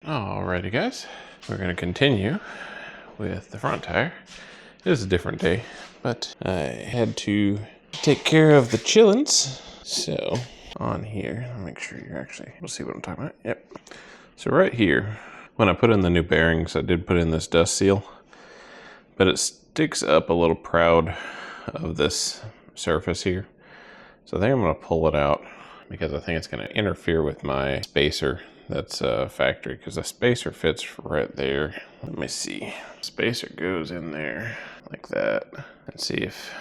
Alrighty guys, we're going to continue with the front tire. It is a different day, but I had to take care of the chillins. So on here, I'll make sure you're actually, we'll see what I'm talking about. Yep. So right here, when I put in the new bearings, I did put in this dust seal, but it sticks up a little proud of this surface here. So I think I'm going to pull it out because I think it's going to interfere with my spacer. That's factory, because the spacer fits right there. Let me see. Spacer goes in there like that. Let's see if,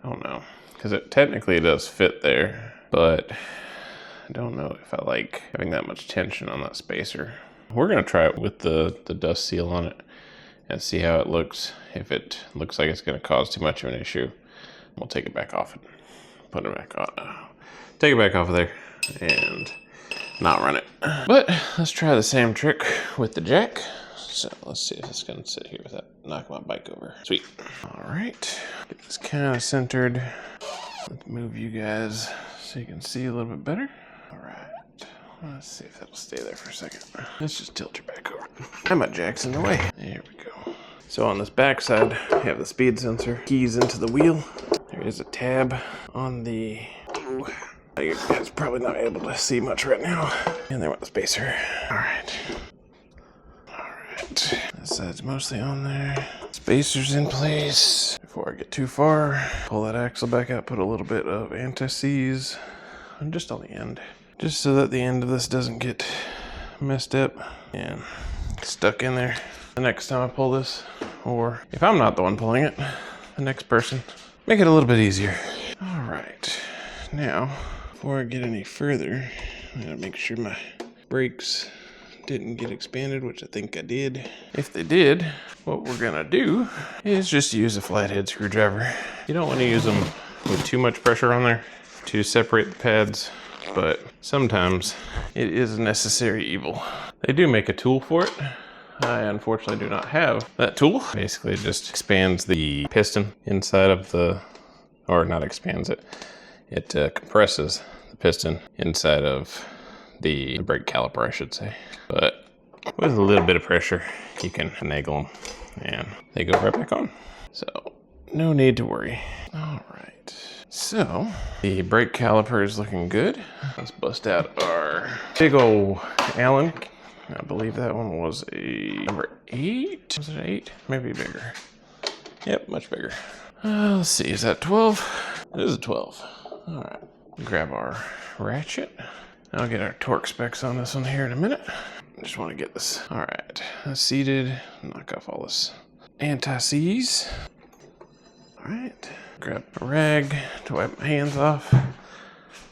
I don't know, because it technically does fit there, but I don't know if I like having that much tension on that spacer. We're gonna try it with the dust seal on it and see how it looks. If it looks like it's gonna cause too much of an issue, we'll take it back off and put it back on. Take it back off of there and not run it. But let's try the same trick with the jack. So let's see if it's gonna sit here without knocking my bike over. Sweet. All right, get this kind of centered. Let's move you guys so you can see a little bit better. All right, let's see if that'll stay there for a second. Let's just tilt your back over. And my jack's in the way. There we go. So on this back side, we have the speed sensor. Keys into the wheel. There is a tab on the, you guys probably not able to see much right now. And there went the spacer. All right. This side's mostly on there. Spacer's in place. Before I get too far, pull that axle back out, put a little bit of anti-seize just on the end. Just so that the end of this doesn't get messed up and stuck in there. The next time I pull this, or if I'm not the one pulling it, the next person, make it a little bit easier. All right, now, before I get any further, I'm gonna make sure my brakes didn't get expanded, which I think I did. If they did, what we're gonna do is just use a flathead screwdriver. You don't want to use them with too much pressure on there to separate the pads, but sometimes it is a necessary evil. They do make a tool for it. I unfortunately do not have that tool. Basically it just expands the piston inside of the, or not expands it, it compresses the piston inside of the brake caliper, I should say. But with a little bit of pressure, you can finagle them and they go right back on. So no need to worry. All right, so the brake caliper is looking good. Let's bust out our big old Allen. I believe that one was a number 8. Was it an 8? Maybe bigger. Yep, much bigger. Let's see, is that 12? It is a 12. All right, grab our ratchet. I'll get our torque specs on this one here in a minute. I just want to get this. All right, seated. Knock off all this anti-seize. All right, grab a rag to wipe my hands off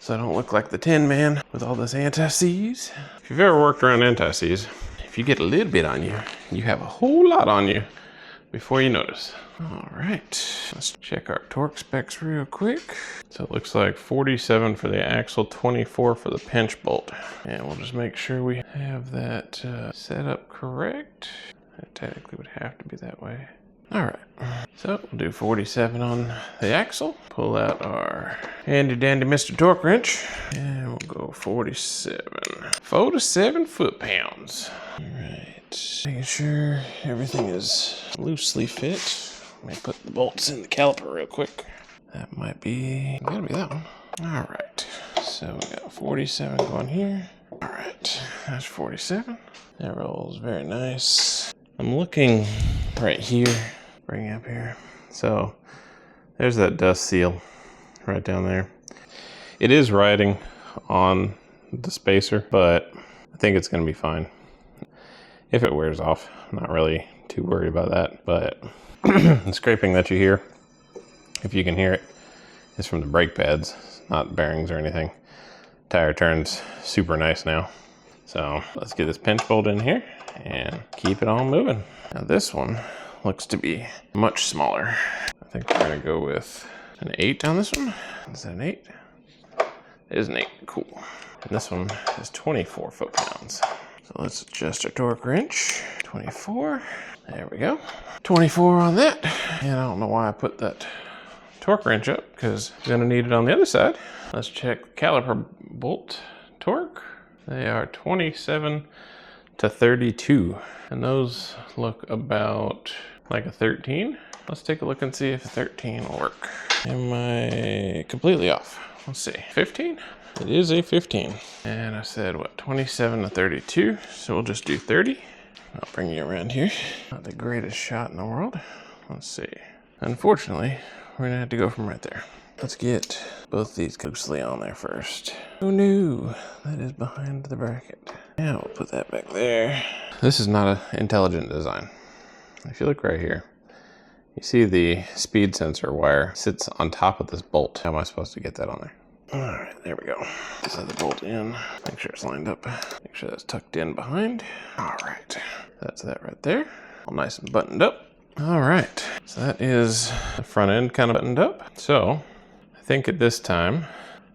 so I don't look like the Tin Man with all this anti-seize. If you've ever worked around anti-seize, if you get a little bit on you, you have a whole lot on you before you notice. All right, let's check our torque specs real quick. So it looks like 47 for the axle, 24 for the pinch bolt. And we'll just make sure we have that set up correct. It technically would have to be that way. All right, so we'll do 47 on the axle. Pull out our handy dandy Mr. Torque wrench, and we'll go 47. 4 to 7 foot-pounds. All right, making sure everything is loosely fit. Let me put the bolts in the caliper real quick. That might be, gotta be that one. All right, so we got 47 going here. All right, that's 47. That rolls very nice. I'm looking right here, bring it up here. So there's that dust seal right down there. It is riding on the spacer, but I think it's gonna be fine. If it wears off, I'm not really too worried about that, but the scraping that you hear, if you can hear it, is from the brake pads, not bearings or anything. Tire turns super nice now. So let's get this pinch bolt in here and keep it on moving. Now this one looks to be much smaller. I think we're gonna go with an 8 on this one. Is that an 8? It is an 8, cool. And this one is 24 foot-pounds. So let's adjust our torque wrench. 24, there we go. 24 on that. And I don't know why I put that torque wrench up, because we're gonna need it on the other side. Let's check caliper bolt torque. They are 27 to 32. And those look about like a 13. Let's take a look and see if 13 will work. Am I completely off? Let's see, 15? It is a 15. And I said, what, 27 to 32. So we'll just do 30. I'll bring you around here. Not the greatest shot in the world. Let's see. Unfortunately, we're gonna have to go from right there. Let's get both these loosely on there first. Oh no, that is behind the bracket. Now we'll put that back there. This is not an intelligent design. If you look right here, you see the speed sensor wire sits on top of this bolt. How am I supposed to get that on there? All right, there we go. Slide the bolt in, make sure it's lined up. Make sure that's tucked in behind. All right, that's that right there. All nice and buttoned up. All right, so that is the front end kind of buttoned up. So I think at this time,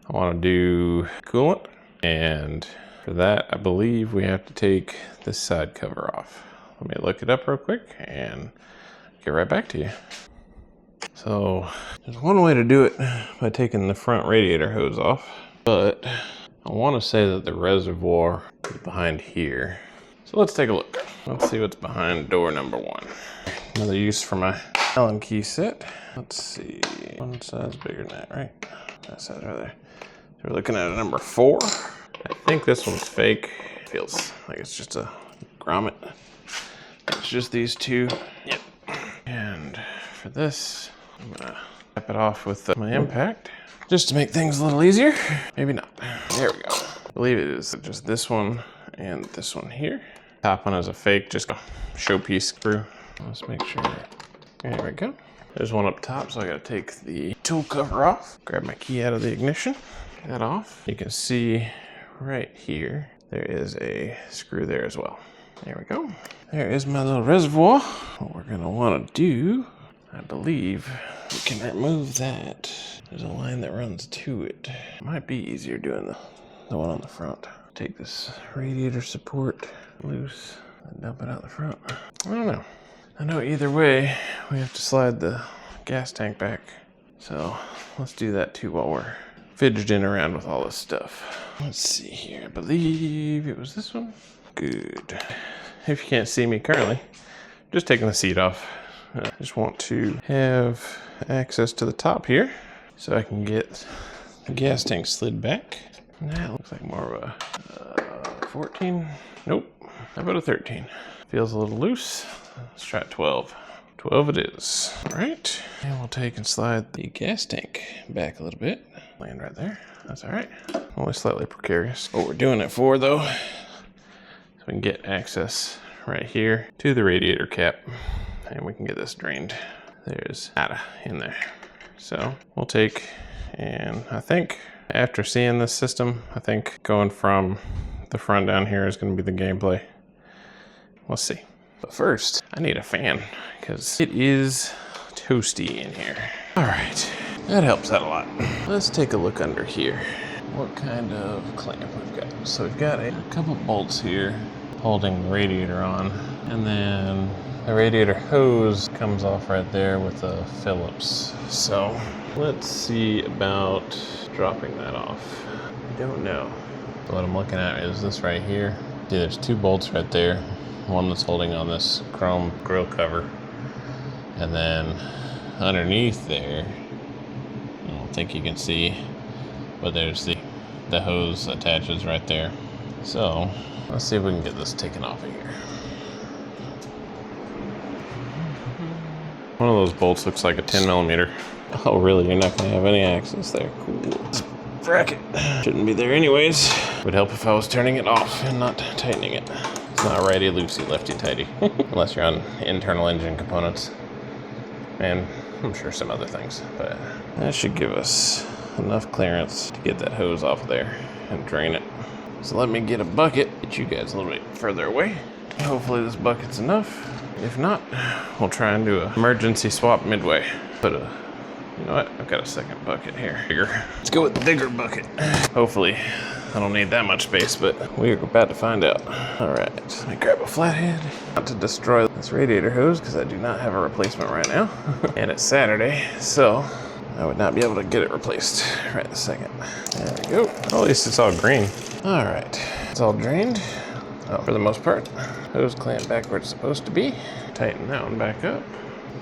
I want to do coolant. And for that, I believe we have to take this side cover off. Let me look it up real quick and get right back to you. So there's one way to do it by taking the front radiator hose off, but I want to say that the reservoir is behind here. So let's take a look. Let's see what's behind door number 1. Another use for my Allen key set. Let's see, one size bigger than that, right? That size right there. So we're looking at a number 4. I think this one's fake. Feels like it's just a grommet. It's just these two. Yep. And for this, I'm gonna cap it off with my impact just to make things a little easier. Maybe not. There we go. I believe it is just this one and this one here. Top one is a fake, just a showpiece screw. Let's make sure. There we go. There's one up top, so I gotta take the tool cover off. Grab my key out of the ignition. Get that off. You can see right here, there is a screw there as well. There we go. There is my little reservoir. What we're gonna wanna do, I believe, we can remove that. There's a line that runs to it. It might be easier doing the one on the front. Take this radiator support loose and dump it out the front. I don't know. I know either way, we have to slide the gas tank back. So let's do that too while we're fidgeting around with all this stuff. Let's see here. I believe it was this one. Good. If you can't see me currently, just taking the seat off. I just want to have access to the top here so I can get the gas tank slid back. That looks like more of a 14. Nope. How about a 13? Feels a little loose. Let's try 12. 12 it is. All right. And we'll take and slide the gas tank back a little bit. Land right there. That's all right. Only slightly precarious. What we're doing it for though, so we can get access right here to the radiator cap and we can get this drained. There's nada in there. So we'll take, and I think after seeing this system, I think going from the front down here is going to be the gameplay. We'll see. But first, I need a fan because it is toasty in here. All right, that helps out a lot. Let's take a look under here. What kind of clamp we've got. So we've got a couple bolts here holding the radiator on, and then the radiator hose comes off right there with the Phillips. So let's see about dropping that off. I don't know. So what I'm looking at is this right here. See, there's 2 bolts right there. One that's holding on this chrome grill cover, and then underneath there, I don't think you can see, but there's the hose attaches right there. So let's see if we can get this taken off of here. One of those bolts looks like a 10mm. Oh really, you're not gonna have any access there. Cool. Bracket shouldn't be there anyways. Would help if I was turning it off and not tightening it. It's not righty-loosey, lefty-tighty. Unless you're on internal engine components. And I'm sure some other things. But that should give us enough clearance to get that hose off there and drain it. So let me get a bucket, get you guys a little bit further away. Hopefully this bucket's enough. If not, we'll try and do an emergency swap midway. You know what? I've got a second bucket here. Bigger. Let's go with the bigger bucket. Hopefully, I don't need that much space, but we're about to find out. All right, let me grab a flathead. Not to destroy this radiator hose because I do not have a replacement right now. And it's Saturday, so I would not be able to get it replaced right this second. There we go. Well, at least it's all green. All right, it's all drained. Well, for the most part, hose clamp back where it's supposed to be. Tighten that one back up.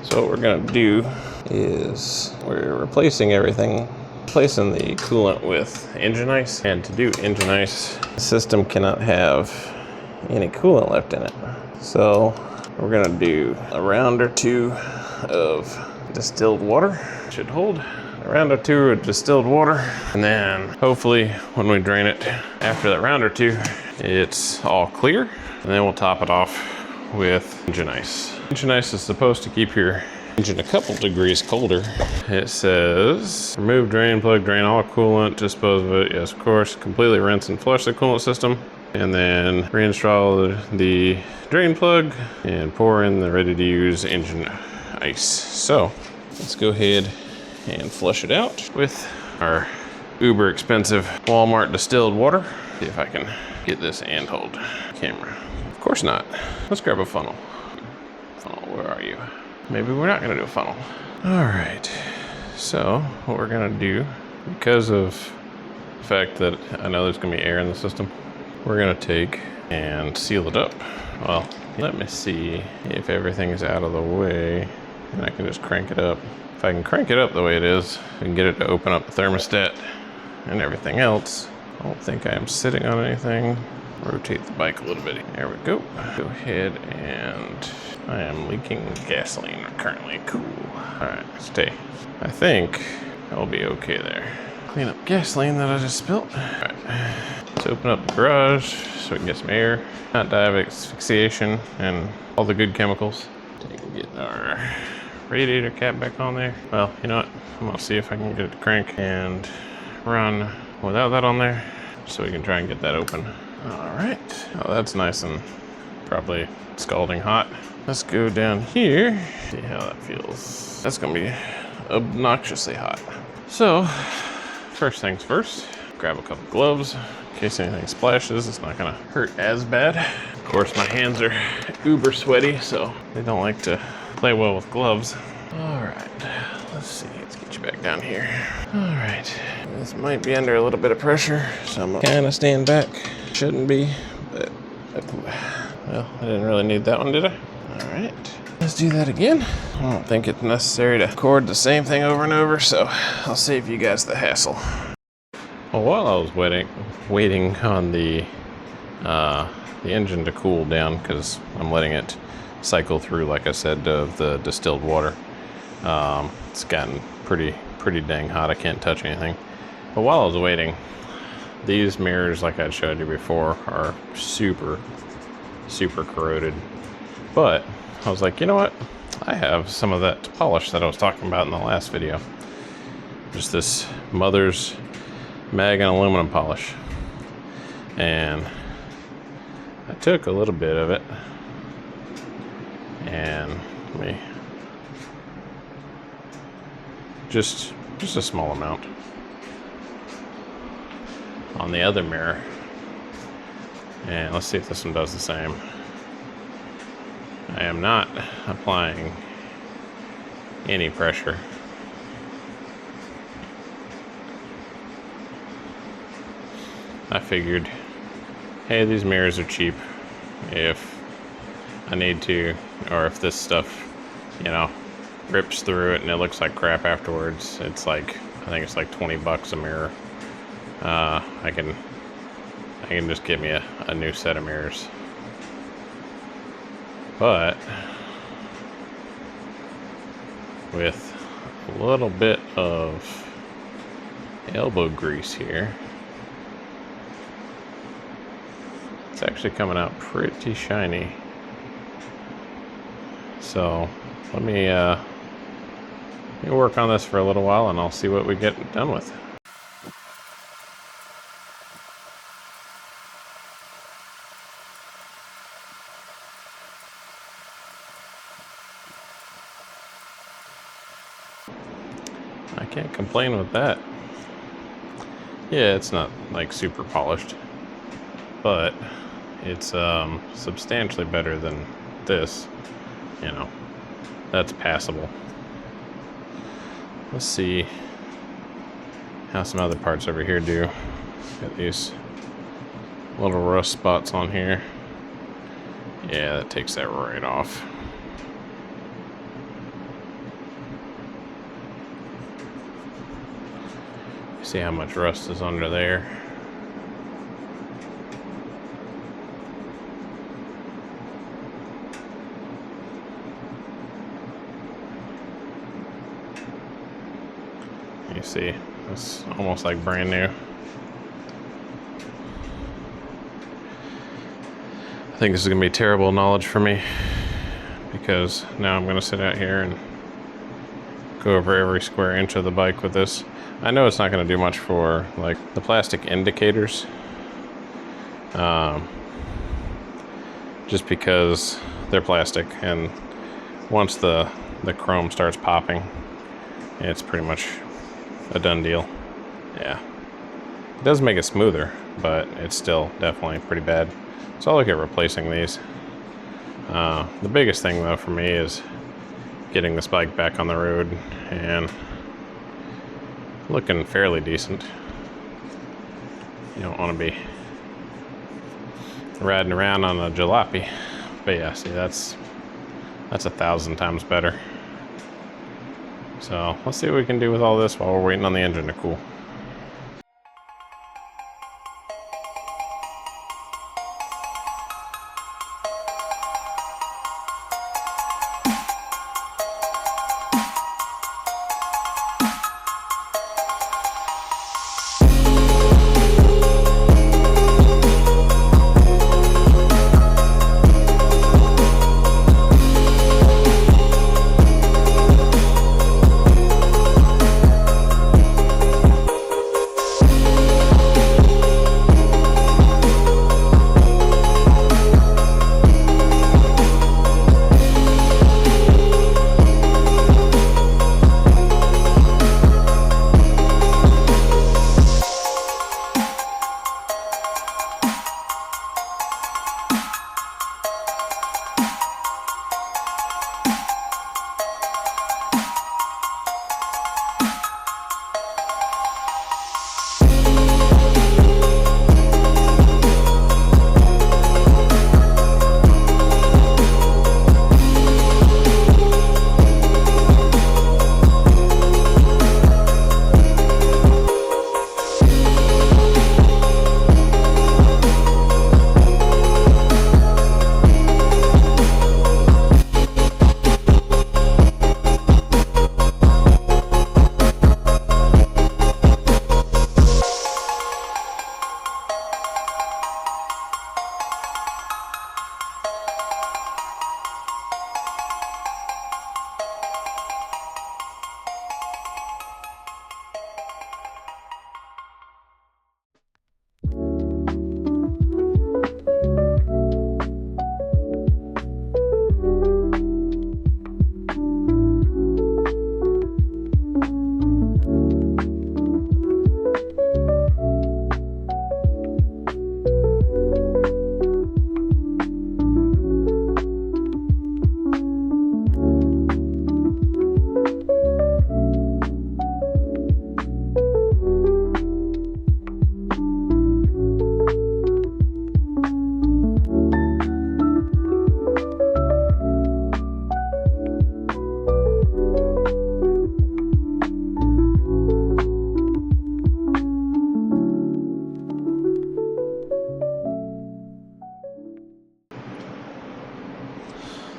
So what we're gonna do is we're replacing everything, replacing the coolant with engine ice. And to do engine ice, the system cannot have any coolant left in it. So we're gonna do a round or two of distilled water. Should hold a round or two of distilled water. And then hopefully when we drain it after that round or two, it's all clear. And then we'll top it off with engine ice. Engine ice is supposed to keep your engine a couple degrees colder. It says, remove drain plug, drain all coolant, dispose of it. Yes, of course. Completely rinse and flush the coolant system. And then reinstall the drain plug and pour in the ready to use engine ice. So let's go ahead and flush it out with our uber expensive Walmart distilled water. See if I can get this handheld camera. Of course not. Let's grab a funnel. Funnel, where are you? Maybe we're not gonna do a funnel. All right, so what we're gonna do, because of the fact that I know there's gonna be air in the system, we're gonna take and seal it up. Well, let me see if everything is out of the way and I can just crank it up. If I can crank it up the way it is, I can get it to open up the thermostat and everything else. I don't think I am sitting on anything. Rotate the bike a little bit. There we go. Go ahead and I am leaking gasoline currently. Cool. All right, stay. I think I'll be okay there. Clean up gasoline that I just spilt. All right, let's open up the garage so we can get some air. Not die of asphyxiation and all the good chemicals. Take and get our radiator cap back on there. Well, you know what? I'm gonna see if I can get it to crank and run without that on there so we can try and get that open. All right. Oh, that's nice and probably scalding hot. Let's go down here, see how that feels. That's gonna be obnoxiously hot. So, first things first, grab a couple gloves in case anything splashes. It's not gonna hurt as bad. Of course, my hands are uber sweaty, so they don't like to play well with gloves. All right, let's see. Let's get you back down here. All right, this might be under a little bit of pressure, so I'm gonna kind of stand back. Shouldn't be, but well, I didn't really need that one, did I? All right, let's do that again. I don't think it's necessary to record the same thing over and over, so I'll save you guys the hassle. Well, while I was waiting on the engine to cool down, because I'm letting it cycle through, like I said, of the distilled water. It's gotten pretty dang hot. I can't touch anything. But while I was waiting, these mirrors, like I showed you before, are super corroded. But I was like, you know what? I have some of that polish that I was talking about in the last video. Just this Mother's mag and aluminum polish. And I took a little bit of it and let me just a small amount on the other mirror, and let's see if this one does the same. I am not applying any pressure. I figured, hey, these mirrors are cheap. If I need to, or if this stuff, you know, rips through it and it looks like crap afterwards, it's like, I think it's like $20 a mirror. I can just get me a new set of mirrors. But with a little bit of elbow grease here, it's actually coming out pretty shiny. So let me work on this for a little while and I'll see what we get done with. I can't complain with that. Yeah, it's not like super polished, but it's substantially better than this. You know, that's passable. Let's see how some other parts over here do. Got these little rust spots on here. Yeah, that takes that right off. See how much rust is under there. You see, it's almost like brand new. I think this is gonna be terrible knowledge for me, because now I'm gonna sit out here and go over every square inch of the bike with this. I know it's not gonna do much for like the plastic indicators, just because they're plastic, and once the chrome starts popping, it's pretty much a done deal. Yeah, it does make it smoother, but it's still definitely pretty bad. So I'll look at replacing these. The biggest thing though for me is getting this bike back on the road and looking fairly decent. You don't want to be riding around on a jalopy. But yeah, see, that's 1,000 times better. So let's see what we can do with all this while we're waiting on the engine to cool.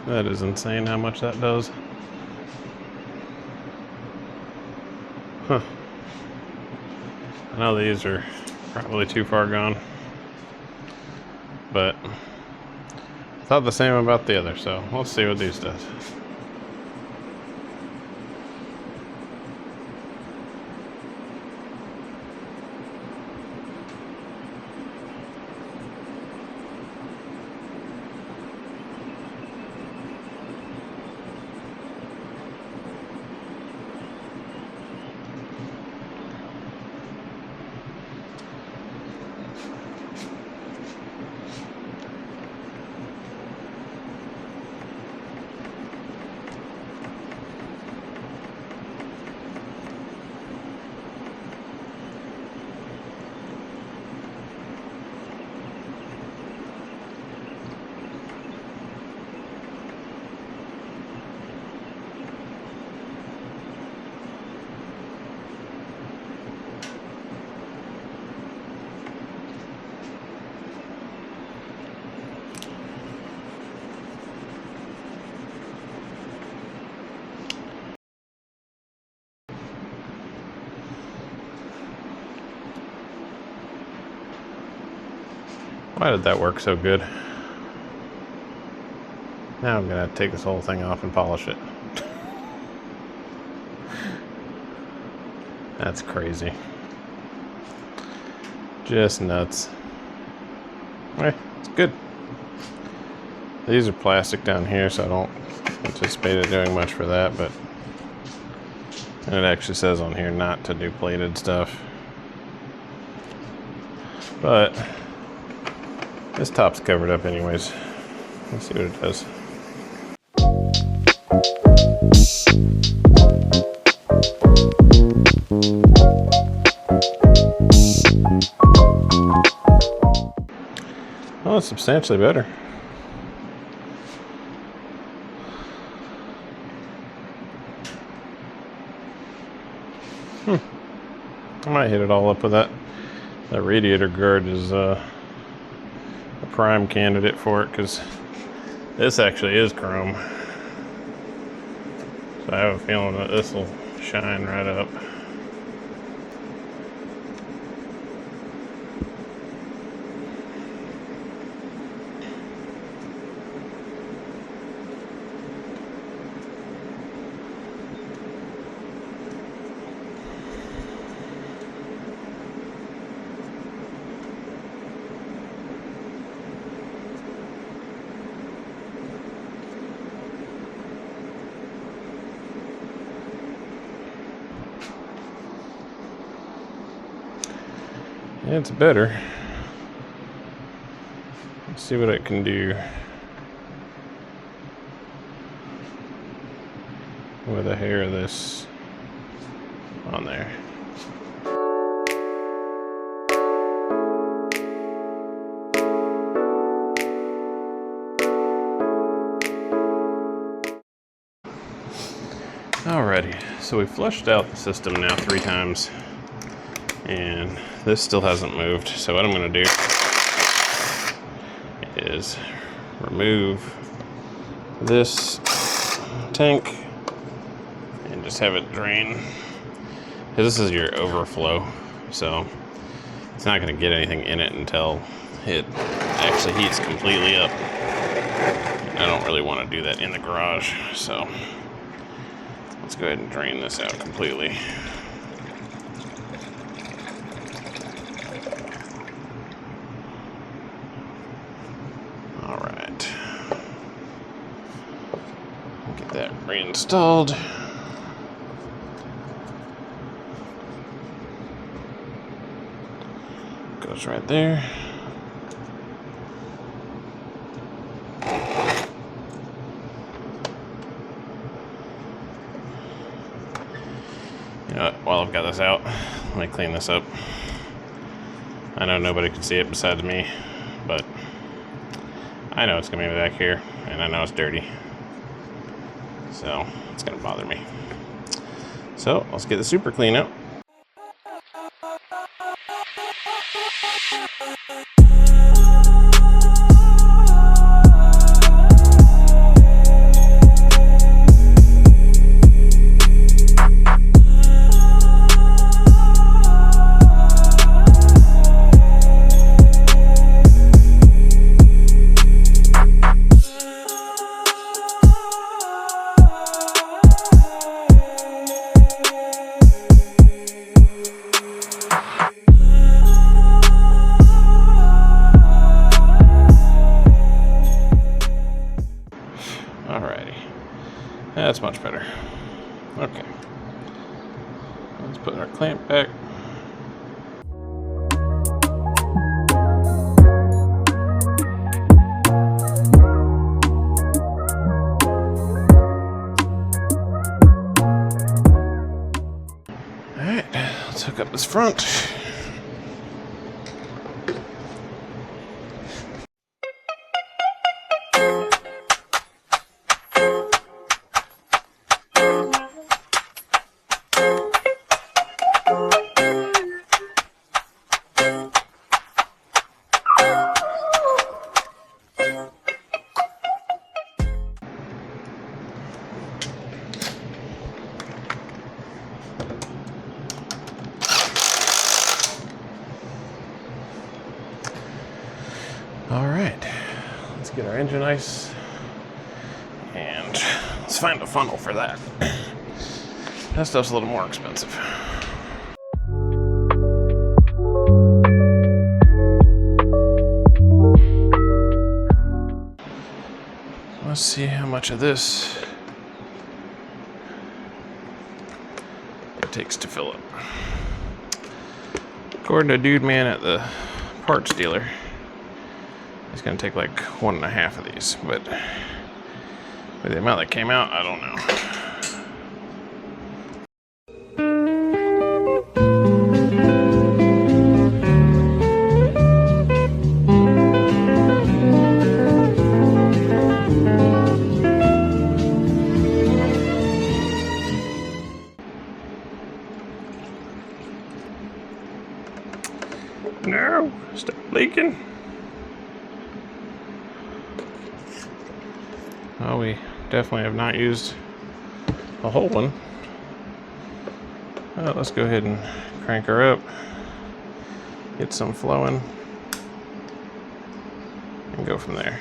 That is insane how much that does. Huh. I know these are probably too far gone, but I thought the same about the other, so let's see what these does. Why did that work so good? Now I'm gonna take this whole thing off and polish it. That's crazy. Just nuts. Eh, it's good. These are plastic down here, so I don't anticipate it doing much for that, but and it actually says on here not to do plated stuff. But this top's covered up anyways. Let's see what it does. Oh, it's substantially better. I might hit it all up with that. That radiator guard is a prime candidate for it, because this actually is chrome. So I have a feeling that this will shine right up. It's better. Let's see what it can do with a hair of this on there. Alrighty, so we flushed out the system now 3 times. And this still hasn't moved. So what I'm going to do is remove this tank and just have it drain. Because this is your overflow. So it's not going to get anything in it until it actually heats completely up. I don't really want to do that in the garage. So let's go ahead and drain this out completely. That reinstalled. Goes right there. You know what, while I've got this out, let me clean this up. I know nobody can see it besides me, but I know it's gonna be back here, and I know it's dirty. So it's gonna bother me. So let's get the super clean out. Alrighty, that's much better. Okay, let's put our clamp back. Alright, let's hook up this front. get our engine ice. And let's find a funnel for that. That stuff's a little more expensive. Let's see how much of this it takes to fill up. According to Dude Man at the parts dealer, it's gonna take like 1.5 of these, but with the amount that came out, I don't know. No, stop leaking. Well, we definitely have not used a whole one. Well, let's go ahead and crank her up, get some flowing, and go from there.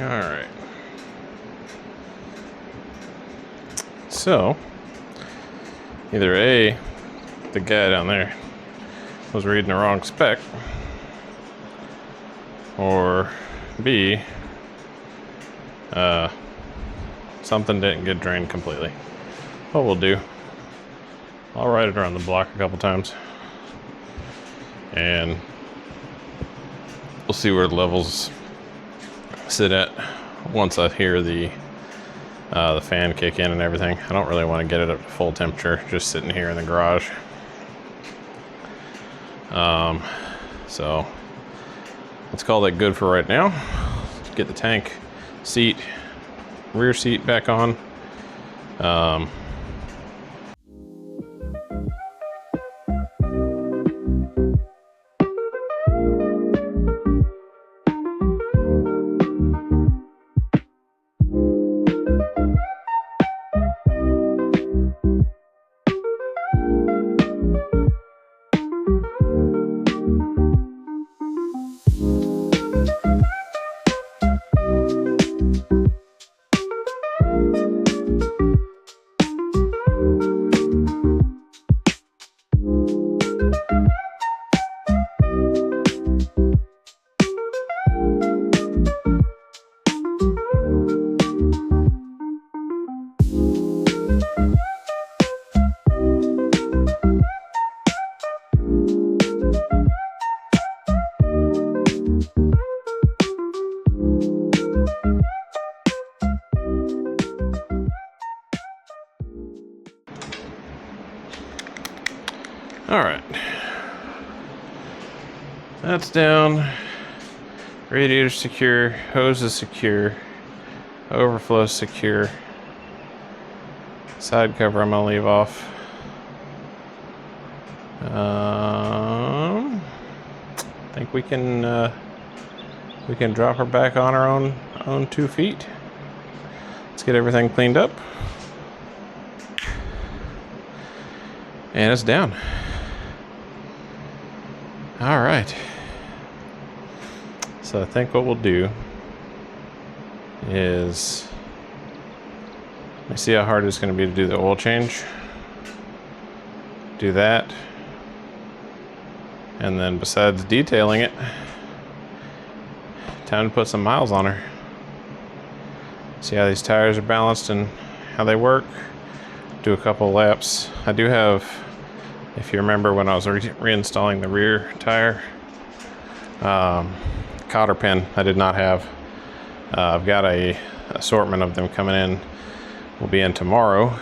Alright. So, either A, the guy down there was reading the wrong spec, or B, something didn't get drained completely. What we'll do, I'll ride it around the block a couple times, and we'll see where the levels sit at once I hear the fan kick in and everything. I don't really want to get it up to full temperature just sitting here in the garage. So let's call that good for right now. Get the tank seat, rear seat back on. All right, that's down. Radiator secure, hose is secure, overflow secure. Side cover I'm gonna leave off. I think we can drop her back on our own 2 feet. Let's get everything cleaned up, and it's down. All right. So I think what we'll do is, let me see how hard it's going to be to do the oil change. Do that. And then besides detailing it, time to put some miles on her. See how these tires are balanced and how they work. Do a couple of laps. I do have, if you remember when I was reinstalling the rear tire Cotter pin I did not have. I've got a assortment of them coming in. Will be in tomorrow.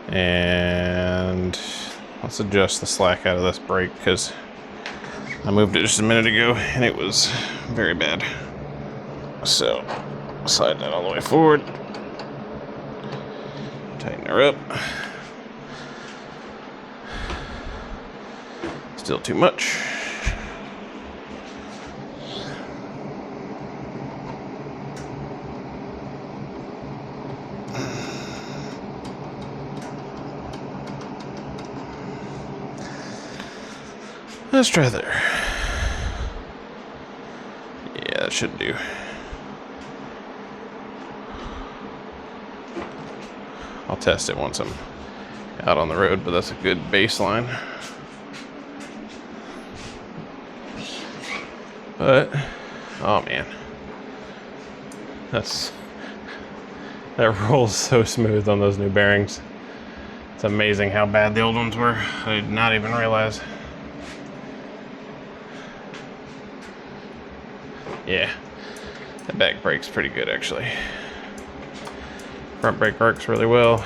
And let's adjust the slack out of this brake because I moved it just a minute ago and it was very bad. So slide that all the way forward. Tighten her up. Still too much. Let's try there. Yeah, that should do. I'll test it once I'm out on the road, but that's a good baseline. But, oh man, that rolls so smooth on those new bearings. It's amazing how bad the old ones were. I did not even realize. Yeah, the back brake's pretty good actually. Front brake works really well.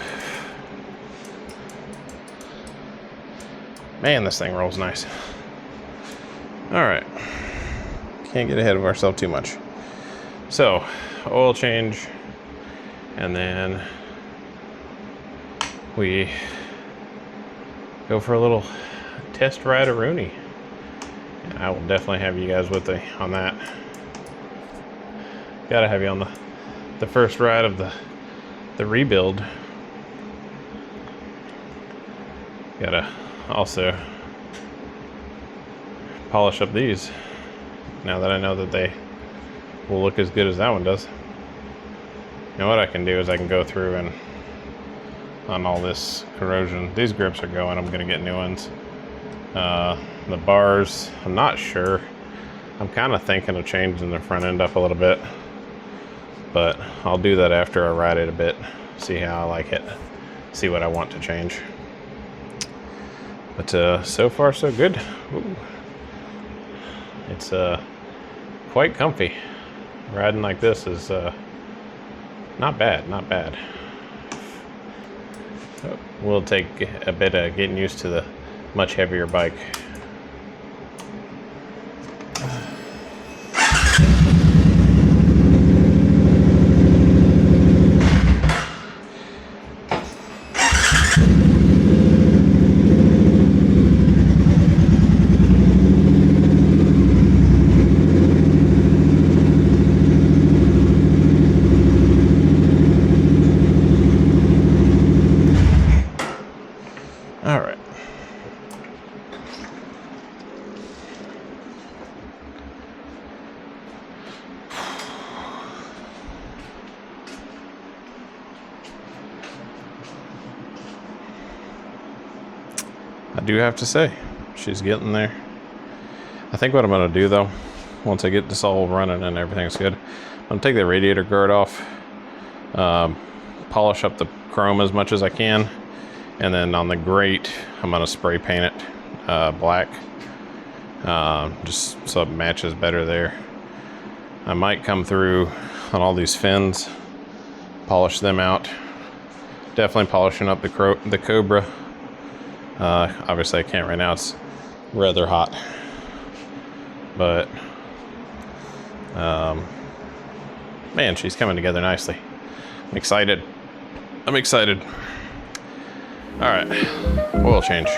Man, this thing rolls nice. All right, can't get ahead of ourselves too much. So, oil change, and then we go for a little test ride of Rooney. And I will definitely have you guys with me on that. Gotta have you on the first ride of the rebuild. Gotta also polish up these now that I know that they will look as good as that one does. Now what I can do is I can go through and on all this corrosion, these grips are going, I'm gonna get new ones. The bars, I'm not sure. I'm kind of thinking of changing the front end up a little bit, but I'll do that after I ride it a bit, see how I like it, see what I want to change. But so far so good. Ooh. It's quite comfy. Riding like this is not bad, not bad. Will take a bit of getting used to the much heavier bike. All right. I do have to say, she's getting there. I think what I'm gonna do though, once I get this all running and everything's good, I'm gonna take the radiator guard off, polish up the chrome as much as I can, and then on the grate, I'm gonna spray paint it black, just so it matches better there. I might come through on all these fins, polish them out. Definitely polishing up the Cobra. Obviously I can't right now, it's rather hot. But, man, she's coming together nicely. I'm excited. I'm excited. All right, oil change.